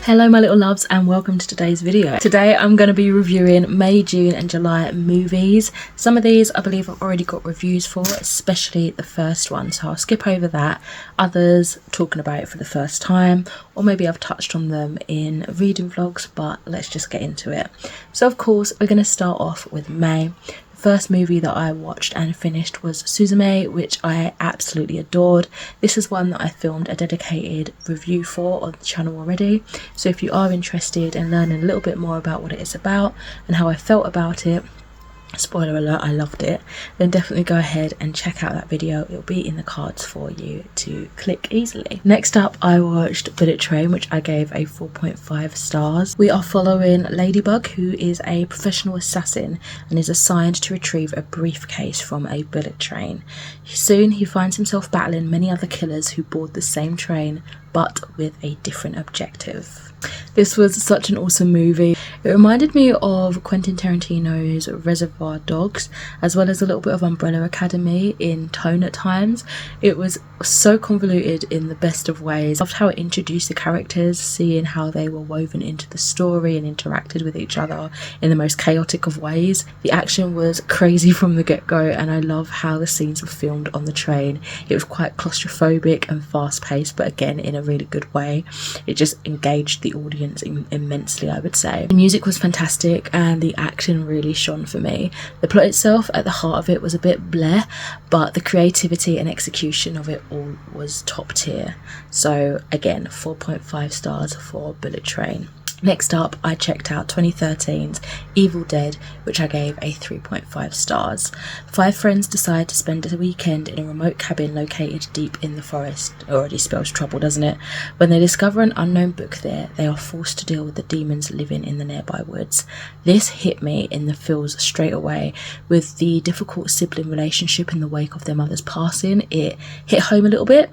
Hello my little loves and welcome to today's video. Today I'm going to be reviewing May, June and July movies. Some of these I believe I've already got reviews for, especially the first one, so I'll skip over that. Others talking about it for the first time, or maybe I've touched on them in reading vlogs, but let's just get into it. So of course we're going to start off with May. First movie that I watched and finished was Suzume, which I absolutely adored. This is one that I filmed a dedicated review for on the channel already, so if you are interested in learning a little bit more about what it is about and how I felt about it, spoiler alert, I loved it, then definitely go ahead and check out that video. It'll be in the cards for you to click easily. Next up I watched Bullet Train, which I gave a 4.5 stars. We are following Ladybug, who is a professional assassin and is assigned to retrieve a briefcase from a bullet train. Soon he finds himself battling many other killers who board the same train but with a different objective. This was such an awesome movie. It reminded me of Quentin Tarantino's Reservoir Dogs, as well as a little bit of Umbrella Academy in tone at times. It was so convoluted in the best of ways. I loved how it introduced the characters, seeing how they were woven into the story and interacted with each other in the most chaotic of ways. The action was crazy from the get-go, and I love how the scenes were filmed on the train. It was quite claustrophobic and fast-paced, but again in a really good way. It just engaged the audience immensely, I would say. The music was fantastic and the action really shone for me. The plot itself, at the heart of it, was a bit bleh, but the creativity and execution of it all was top tier. So again, 4.5 stars for Bullet Train. Next up, I checked out 2013's Evil Dead, which I gave a 3.5 stars. 5 friends decide to spend a weekend in a remote cabin located deep in the forest. Already spells trouble, doesn't it? When they discover an unknown book there, they are forced to deal with the demons living in the nearby woods. This hit me in the feels straight away. With the difficult sibling relationship in the wake of their mother's passing, it hit home a little bit.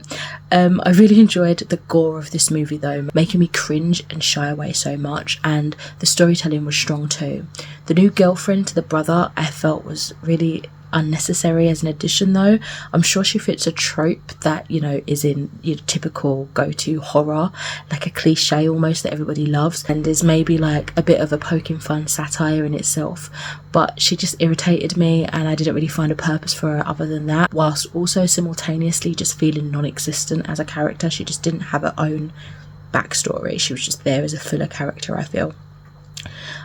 I really enjoyed the gore of this movie though, making me cringe and shy away so much, and the storytelling was strong too. The new girlfriend to the brother I felt was really unnecessary as an addition though. I'm sure she fits a trope that, you know, is in your typical go-to horror, like a cliche almost that everybody loves, and is maybe like a bit of a poking fun satire in itself, but she just irritated me and I didn't really find a purpose for her other than that, whilst also simultaneously just feeling non-existent as a character. She just didn't have her own backstory. She was just there as a filler character, I feel.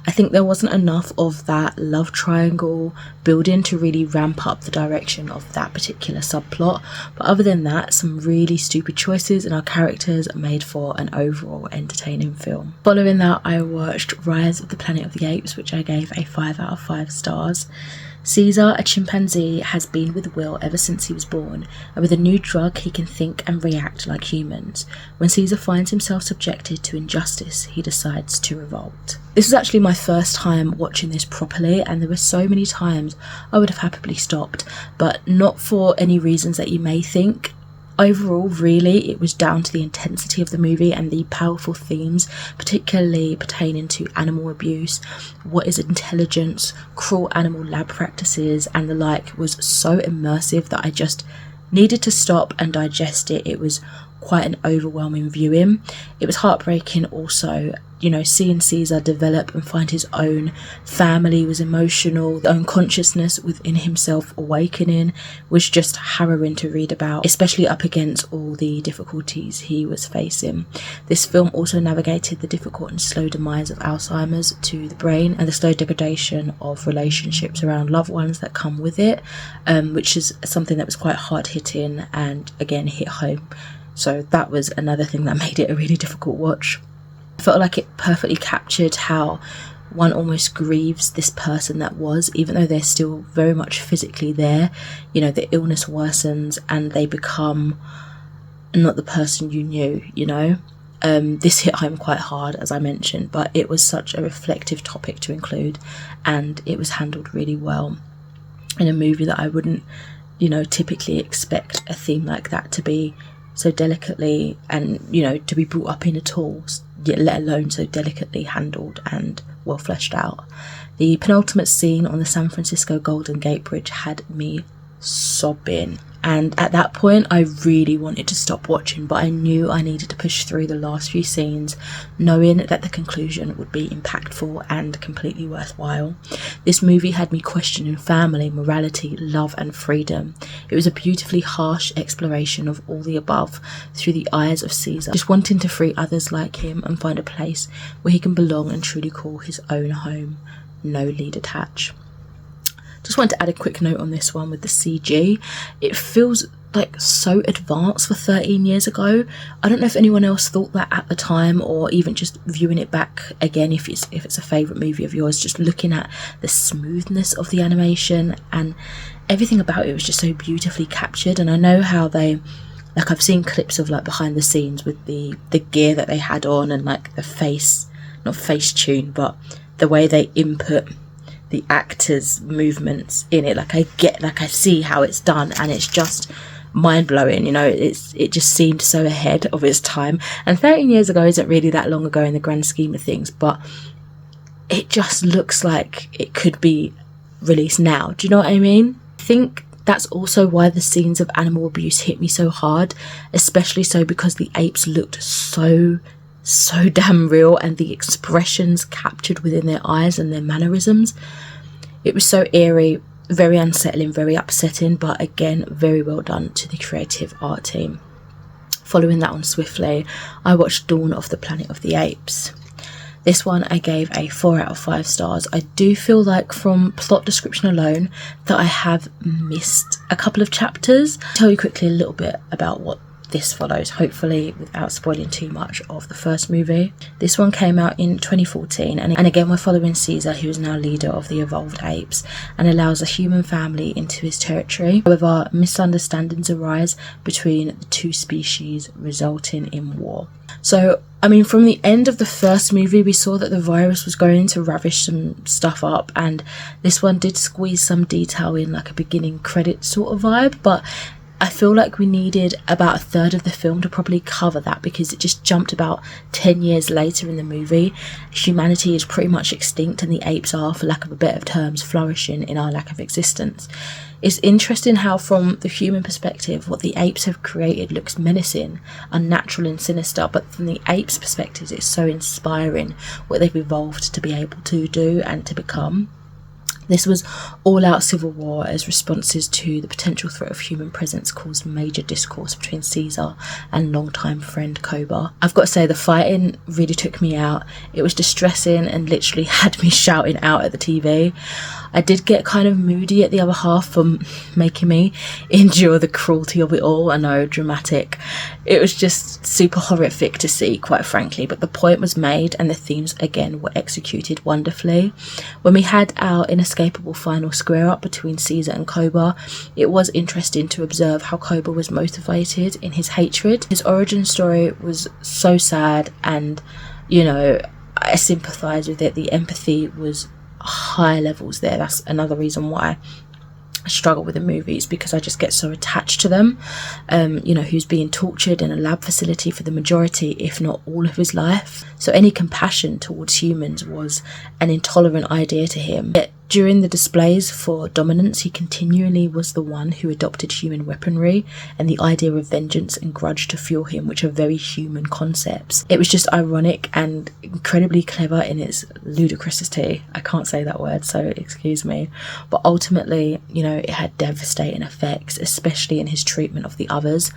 I think there wasn't enough of that love triangle building to really ramp up the direction of that particular subplot, but other than that, some really stupid choices in our characters made for an overall entertaining film. Following that, I watched Rise of the Planet of the Apes, which I gave a 5 out of 5 stars. Caesar, a chimpanzee, has been with Will ever since he was born, and with a new drug he can think and react like humans. When Caesar finds himself subjected to injustice, he decides to revolt. This was actually my first time watching this properly, and there were so many times I would have happily stopped, but not for any reasons that you may think. Overall, really, it was down to the intensity of the movie and the powerful themes, particularly pertaining to animal abuse, what is intelligence, cruel animal lab practices and the like, was so immersive that I just needed to stop and digest it. It was quite an overwhelming viewing. It was heartbreaking also, you know, seeing Caesar develop and find his own family was emotional. The own consciousness within himself awakening was just harrowing to read about, especially up against all the difficulties he was facing. This film also navigated the difficult and slow demise of Alzheimer's to the brain and the slow degradation of relationships around loved ones that come with it, which is something that was quite hard hitting and again hit home. So that was another thing that made it a really difficult watch. I felt like it perfectly captured how one almost grieves this person that was, even though they're still very much physically there. You know, the illness worsens and they become not the person you knew, you know. This hit home quite hard, as I mentioned, but it was such a reflective topic to include and it was handled really well in a movie that I wouldn't, you know, typically expect a theme like that to be so delicately and, you know, to be brought up in at all, yet let alone so delicately handled and well fleshed out. The penultimate scene on the San Francisco Golden Gate Bridge had me sobbing. And at that point I really wanted to stop watching, but I knew I needed to push through the last few scenes, knowing that the conclusion would be impactful and completely worthwhile. This movie had me questioning family, morality, love and freedom. It was a beautifully harsh exploration of all the above through the eyes of Caesar, just wanting to free others like him and find a place where he can belong and truly call his own home. No lead attached. Just wanted to add a quick note on this one with the CG. It feels like so advanced for 13 years ago. I don't know if anyone else thought that at the time, or even just viewing it back again, if it's a favourite movie of yours, just looking at the smoothness of the animation and everything about it was just so beautifully captured. And I know how they, like, I've seen clips of like behind the scenes with the gear that they had on and like the face, not face tune, but the way they input the actors' movements in it. Like I see how it's done, and it's just mind-blowing. You know, it just seemed so ahead of its time, and 13 years ago isn't really that long ago in the grand scheme of things, but it just looks like it could be released now. Do you know what I mean? I think that's also why the scenes of animal abuse hit me so hard, especially so because the apes looked so damn real, and the expressions captured within their eyes and their mannerisms, it was so eerie, very unsettling, very upsetting, but again very well done to the creative art team. Following that on swiftly, I watched Dawn of the Planet of the Apes. This one I gave a 4 out of 5 stars. I do feel like from plot description alone that I have missed a couple of chapters. I'll tell you quickly a little bit about what this follows, hopefully without spoiling too much of the first movie. This one came out in 2014, and again we're following Caesar, who is now leader of the evolved apes and allows a human family into his territory. However, misunderstandings arise between the two species, resulting in war. So I mean, from the end of the first movie we saw that the virus was going to ravish some stuff up, and this one did squeeze some detail in, like a beginning credit sort of vibe, but I feel like we needed about a third of the film to probably cover that, because it just jumped about 10 years later in the movie. Humanity is pretty much extinct, and the apes are, for lack of a better terms, flourishing in our lack of existence. It's interesting how, from the human perspective, what the apes have created looks menacing, unnatural and sinister, but from the apes' perspective it's so inspiring what they've evolved to be able to do and to become. This was all-out civil war, as responses to the potential threat of human presence caused major discourse between Caesar and longtime friend Koba. I've got to say, the fighting really took me out. It was distressing and literally had me shouting out at the TV. I did get kind of moody at the other half for making me endure the cruelty of it all. I know, dramatic. It was just super horrific to see, quite frankly, but the point was made and the themes again were executed wonderfully. When we had our inescapable final square up between Caesar and Koba, it was interesting to observe how Koba was motivated in his hatred. His origin story was so sad, and you know, I sympathise with it. The empathy was high levels there. That's another reason why I struggle with the movies, because I just get so attached to them. You know, who's being tortured in a lab facility for the majority, if not all of his life. So any compassion towards humans was an intolerant idea to him. Yet during the displays for dominance, he continually was the one who adopted human weaponry and the idea of vengeance and grudge to fuel him, which are very human concepts. It was just ironic and incredibly clever in its ludicrousity. I can't say that word, so excuse me. But ultimately, you know, it had devastating effects, especially in his treatment of the others.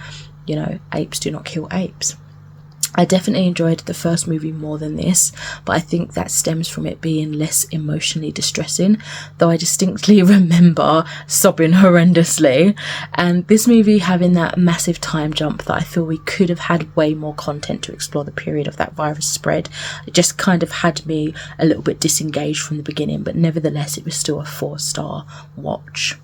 You know, apes do not kill apes. I definitely enjoyed the first movie more than this, but I think that stems from it being less emotionally distressing, though I distinctly remember sobbing horrendously. And this movie having that massive time jump that I feel we could have had way more content to explore the period of that virus spread. It just kind of had me a little bit disengaged from the beginning, but nevertheless it was still a 4-star watch.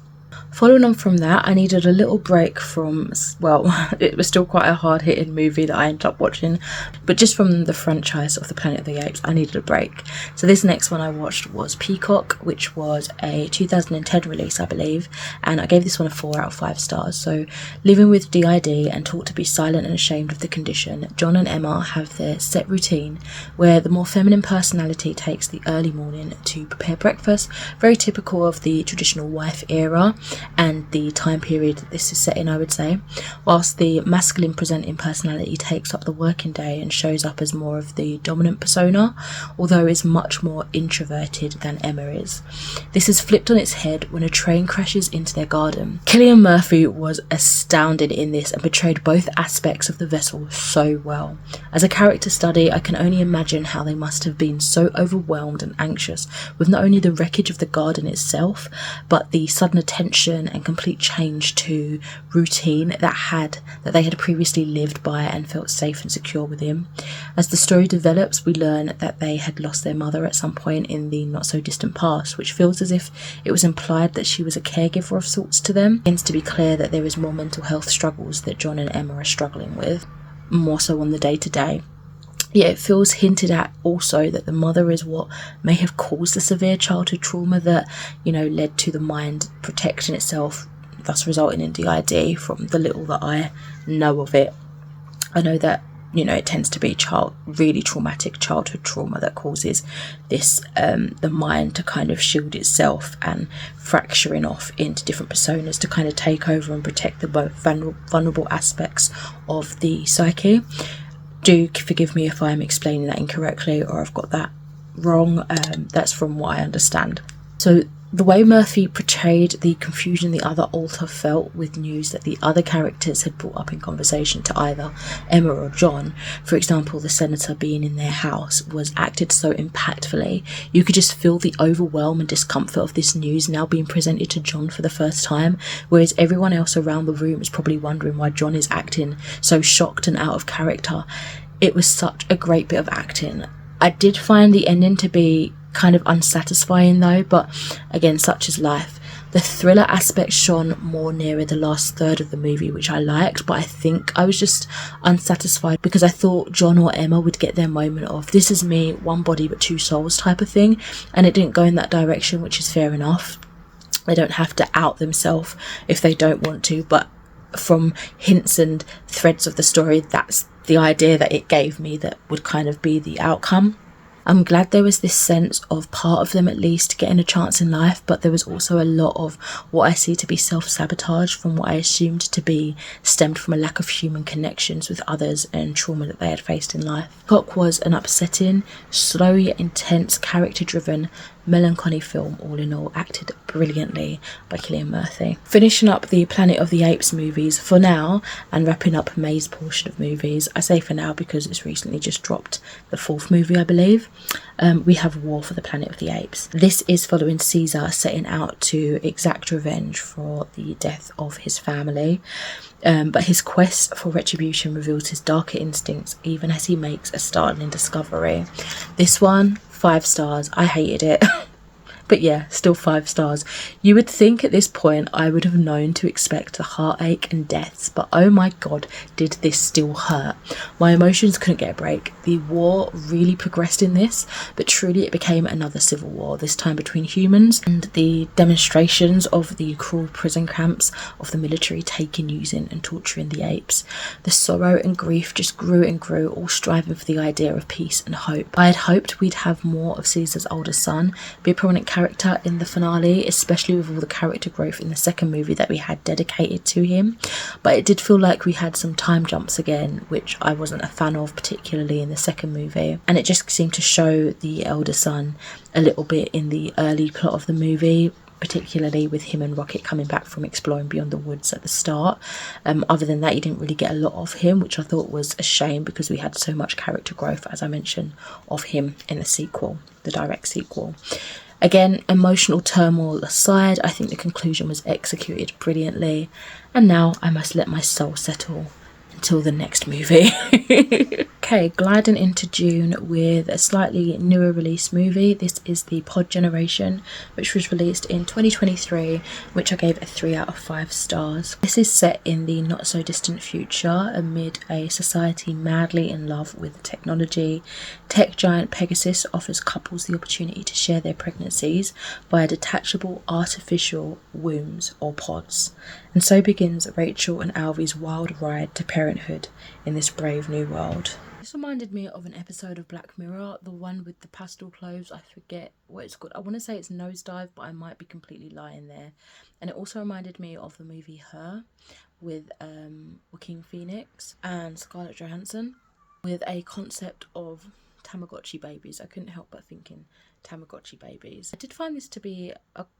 Following on from that, I needed a little break from, well, it was still quite a hard-hitting movie that I ended up watching, but just from the franchise of the Planet of the Apes, I needed a break. So this next one I watched was Peacock, which was a 2010 release, I believe, and I gave this one a 4 out of 5 stars. So, living with DID and taught to be silent and ashamed of the condition, John and Emma have their set routine where the more feminine personality takes the early morning to prepare breakfast, very typical of the traditional wife era. and the time period that this is set in, I would say. Whilst the masculine presenting personality takes up the working day and shows up as more of the dominant persona, although is much more introverted than Emma is. This is flipped on its head when a train crashes into their garden. Cillian Murphy was astounded in this and portrayed both aspects of the vessel so well. As a character study, I can only imagine how they must have been so overwhelmed and anxious with not only the wreckage of the garden itself, but the sudden attention and complete change to routine that they had previously lived by and felt safe and secure within. As the story develops, we learn that they had lost their mother at some point in the not so distant past, which feels as if it was implied that she was a caregiver of sorts to them. It begins to be clear that there is more mental health struggles that John and Emma are struggling with, more so on the day-to-day. Yet it feels hinted at also that the mother is what may have caused the severe childhood trauma that, led to the mind protecting itself, thus resulting in DID. From the little that I know of it, I know that, it tends to be really traumatic childhood trauma that causes this, the mind to kind of shield itself and fracturing off into different personas to kind of take over and protect the most vulnerable aspects of the psyche. Do forgive me if I'm explaining that incorrectly or I've got that wrong. That's from what I understand. So the way Murphy portrayed the confusion the other alter felt with news that the other characters had brought up in conversation to either Emma or John, for example the senator being in their house, was acted so impactfully. You could just feel the overwhelm and discomfort of this news now being presented to John for the first time, whereas everyone else around the room is probably wondering why John is acting so shocked and out of character. It was such a great bit of acting. I did find the ending to be kind of unsatisfying though, but again, such is life. The thriller aspect shone more nearer the last third of the movie, which I liked, but I think I was just unsatisfied because I thought John or Emma would get their moment of "this is me, one body but two souls" type of thing, and it didn't go in that direction, which is fair enough. They don't have to out themselves if they don't want to, but from hints and threads of the story, that's the idea that it gave me that would kind of be the outcome. I'm glad there was this sense of part of them at least getting a chance in life, but there was also a lot of what I see to be self-sabotage from what I assumed to be stemmed from a lack of human connections with others and trauma that they had faced in life. Peacock was an upsetting, slow yet intense, character-driven, melancholy film, all in all, acted brilliantly by Cillian Murphy. Finishing up the Planet of the Apes movies for now and wrapping up May's portion of movies. I say for now because it's recently just dropped the fourth movie, I believe. We have War for the Planet of the Apes. This is following Caesar setting out to exact revenge for the death of his family. But his quest for retribution reveals his darker instincts even as he makes a startling discovery. This one, 5 stars. I hated it. But yeah, still 5 stars. You would think at this point I would have known to expect the heartache and deaths, but oh my god, did this still hurt. My emotions couldn't get a break. The war really progressed in this, but truly it became another civil war, this time between humans, and the demonstrations of the cruel prison camps of the military taking, using and torturing the apes. The sorrow and grief just grew and grew, all striving for the idea of peace and hope. I had hoped we'd have more of Caesar's older son be a prominent character in the finale, especially with all the character growth in the second movie that we had dedicated to him, but it did feel like we had some time jumps again, which I wasn't a fan of, particularly in the second movie, and it just seemed to show the elder son a little bit in the early plot of the movie, particularly with him and Rocket coming back from exploring beyond the woods at the start. Other than that, you didn't really get a lot of him, which I thought was a shame because we had so much character growth, as I mentioned, of him in the sequel, the direct sequel. Again, emotional turmoil aside, I think the conclusion was executed brilliantly, and now I must let my soul settle until the next movie. Okay, gliding into June with a slightly newer release movie. This is the Pod Generation, which was released in 2023, which I gave a 3 out of 5 stars. This is set in the not so distant future amid a society madly in love with technology. Tech giant Pegasus offers couples the opportunity to share their pregnancies via detachable artificial wombs or pods. And so begins Rachel and Alvy's wild ride to parenthood in this brave new world. This reminded me of an episode of Black Mirror, the one with the pastel clothes. I forget what it's called. I want to say it's Nosedive, but I might be completely lying there. And it also reminded me of the movie Her with Joaquin Phoenix and Scarlett Johansson, with a concept of Tamagotchi babies. I couldn't help but thinking Tamagotchi babies. I did find this to be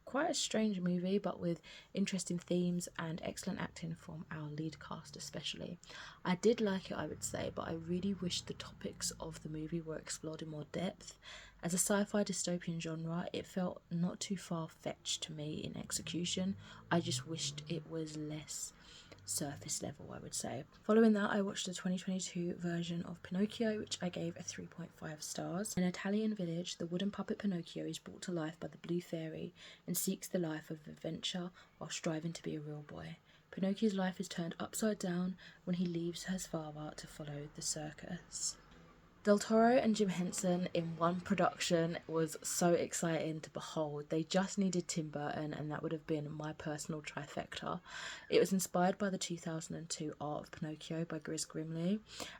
quite a strange movie, but with interesting themes and excellent acting from our lead cast especially. I did like it, I would say, but I really wished the topics of the movie were explored in more depth. As a sci-fi dystopian genre, it felt not too far-fetched to me in execution. I just wished it was less surface level, I would say. Following that, I watched the 2022 version of Pinocchio, which I gave a 3.5 stars. In an Italian village, the wooden puppet Pinocchio is brought to life by the blue fairy and seeks the life of adventure while striving to be a real boy. Pinocchio's life is turned upside down when he leaves his father to follow the circus. Del Toro and Jim Henson in one production was so exciting to behold. They just needed Tim Burton and that would have been my personal trifecta. It was inspired by the 2002 art of Pinocchio by Grizz Grimley.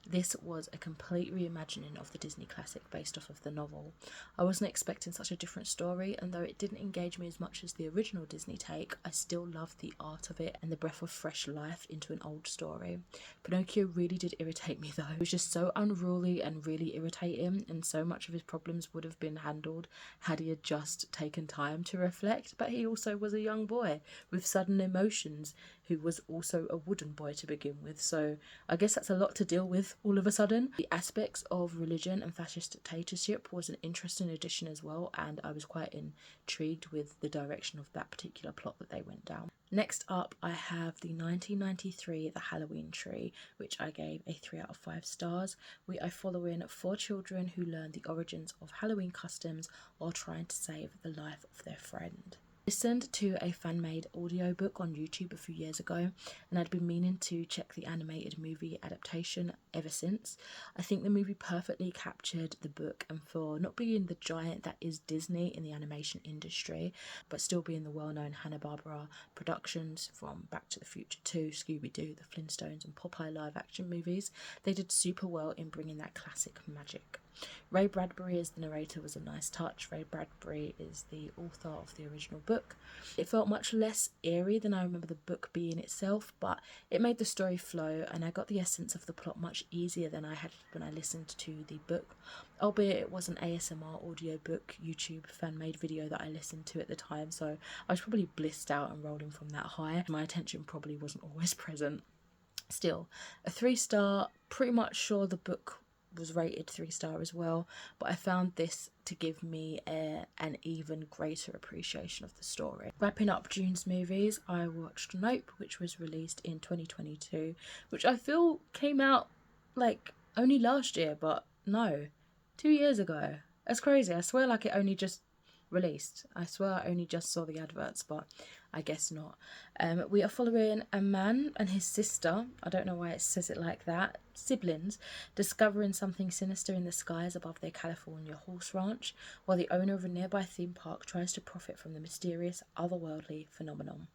This was a complete reimagining of the Disney classic based off of the novel. I wasn't expecting such a different story, and though it didn't engage me as much as the original Disney take, I still loved the art of it and the breath of fresh life into an old story. Pinocchio really did irritate me though. He was just so unruly and really irritating, and so much of his problems would have been handled had he had just taken time to reflect. But he also was a young boy with sudden emotions who was also a wooden boy to begin with, so I guess that's a lot to deal with all of a sudden. The aspects of religion and fascist dictatorship was an interesting addition as well, and I was quite intrigued with the direction of that particular plot that they went down. Next up, I have the 1993 The Halloween Tree, which I gave a 3 out of 5 stars. We are following 4 children who learn the origins of Halloween customs while trying to save the life of their friend. Listened to a fan-made audiobook on YouTube a few years ago, and I'd been meaning to check the animated movie adaptation ever since. I think the movie perfectly captured the book, and for not being the giant that is Disney in the animation industry, but still being the well-known Hanna-Barbera productions from Back to the Future 2, Scooby-Doo, The Flintstones and Popeye live-action movies, they did super well in bringing that classic magic. Ray Bradbury as the narrator was a nice touch. Ray Bradbury is the author of the original book. It felt much less eerie than I remember the book being itself, but it made the story flow, and I got the essence of the plot much easier than I had when I listened to the book, albeit it was an ASMR audiobook YouTube fan-made video that I listened to at the time, so I was probably blissed out and rolling from that high. My attention probably wasn't always present. Still, a 3-star, pretty much sure the book was rated 3-star as well, but I found this to give me an even greater appreciation of the story. Wrapping up June's movies, I watched Nope, which was released in 2022, which I feel came out like only last year, but no, 2 years ago. That's crazy. I swear like it only just released. I swear I only just saw the adverts, but I guess not. We are following a man and his sister, I don't know why it says it like that, siblings, discovering something sinister in the skies above their California horse ranch, while the owner of a nearby theme park tries to profit from the mysterious otherworldly phenomenon.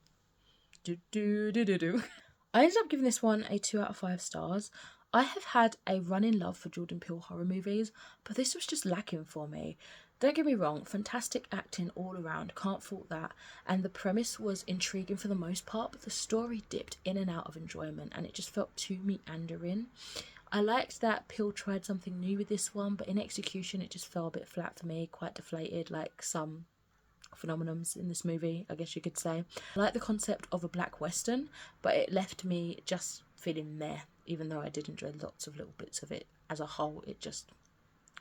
I ended up giving this one a 2 out of 5 stars. I have had a running love for Jordan Peele horror movies, but this was just lacking for me. Don't get me wrong, fantastic acting all around, can't fault that, and the premise was intriguing for the most part, but the story dipped in and out of enjoyment and it just felt too meandering. I liked that Peele tried something new with this one, but in execution it just fell a bit flat for me, quite deflated like some phenomenons in this movie, I guess you could say. I like the concept of a black western, but it left me just feeling meh, even though I did enjoy lots of little bits of it. As a whole, it just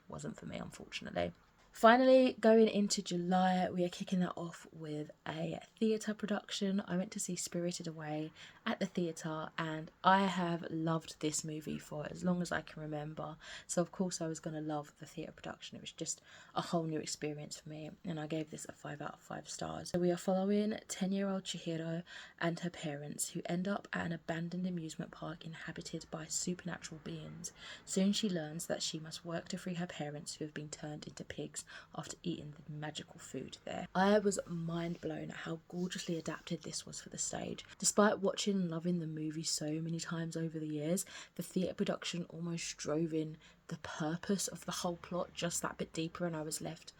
wasn't for me, unfortunately. Finally, going into July, we are kicking that off with a theatre production. I went to see Spirited Away at the theatre, and I have loved this movie for as long as I can remember. So of course I was going to love the theatre production. It was just a whole new experience for me, and I gave this a 5 out of 5 stars. So we are following 10-year-old Chihiro and her parents, who end up at an abandoned amusement park inhabited by supernatural beings. Soon she learns that she must work to free her parents, who have been turned into pigs, face after eating the magical food there. I was mind blown at how gorgeously adapted this was for the stage. Despite watching and loving the movie so many times over the years, the theatre production almost drove in the purpose of the whole plot just that bit deeper, and I was left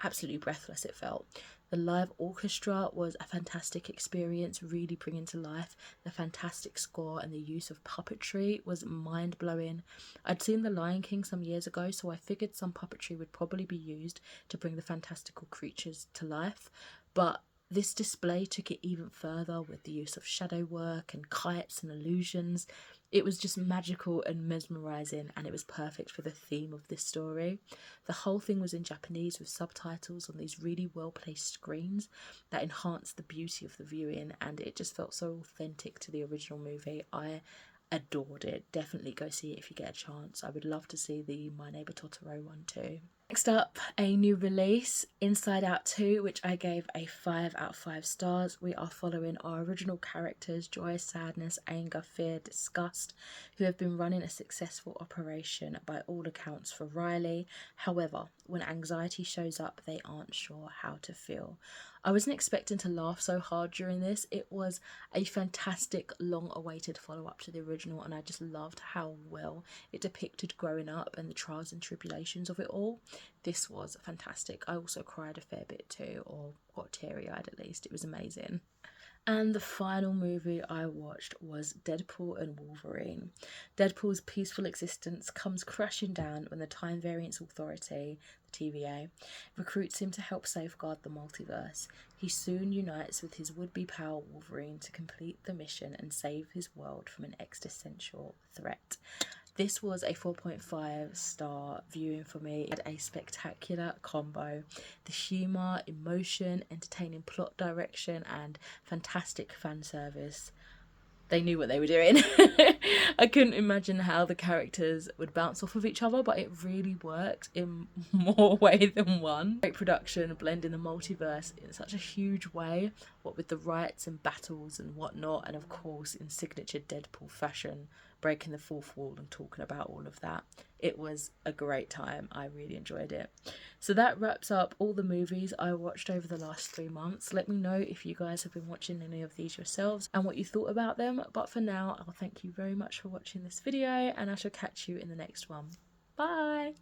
absolutely breathless, it felt. The live orchestra was a fantastic experience, really bringing to life the fantastic score, and the use of puppetry was mind-blowing. I'd seen The Lion King some years ago, so I figured some puppetry would probably be used to bring the fantastical creatures to life, but this display took it even further with the use of shadow work and kites and illusions. It was just magical and mesmerising, and it was perfect for the theme of this story. The whole thing was in Japanese with subtitles on these really well-placed screens that enhanced the beauty of the viewing, and it just felt so authentic to the original movie. I adored it. Definitely go see it if you get a chance. I would love to see the My Neighbor Totoro one too. Next up, a new release, Inside Out 2, which I gave a 5 out of 5 stars. We are following our original characters, joy, sadness, anger, fear, disgust, who have been running a successful operation by all accounts for Riley. However, when anxiety shows up, they aren't sure how to feel. I wasn't expecting to laugh so hard during this. It was a fantastic, long-awaited follow-up to the original, and I just loved how well it depicted growing up and the trials and tribulations of it all. This was fantastic. I also cried a fair bit too, or got teary-eyed at least. It was amazing. And the final movie I watched was Deadpool and Wolverine. Deadpool's peaceful existence comes crashing down when the Time Variance Authority, the TVA, recruits him to help safeguard the multiverse. He soon unites with his would-be pal Wolverine to complete the mission and save his world from an existential threat. This was a 4.5 star viewing for me. It had a spectacular combo. The humour, emotion, entertaining plot direction, and fantastic fan service. They knew what they were doing. I couldn't imagine how the characters would bounce off of each other, but it really worked in more way than one. Great production, blending the multiverse in such a huge way, what with the riots and battles and whatnot, and of course in signature Deadpool fashion, breaking the fourth wall and talking about all of that. It was a great time. I really enjoyed it. So that wraps up all the movies I watched over the last 3 months. Let me know if you guys have been watching any of these yourselves and what you thought about them. But for now, I'll thank you very much for watching this video, and I shall catch you in the next one. Bye!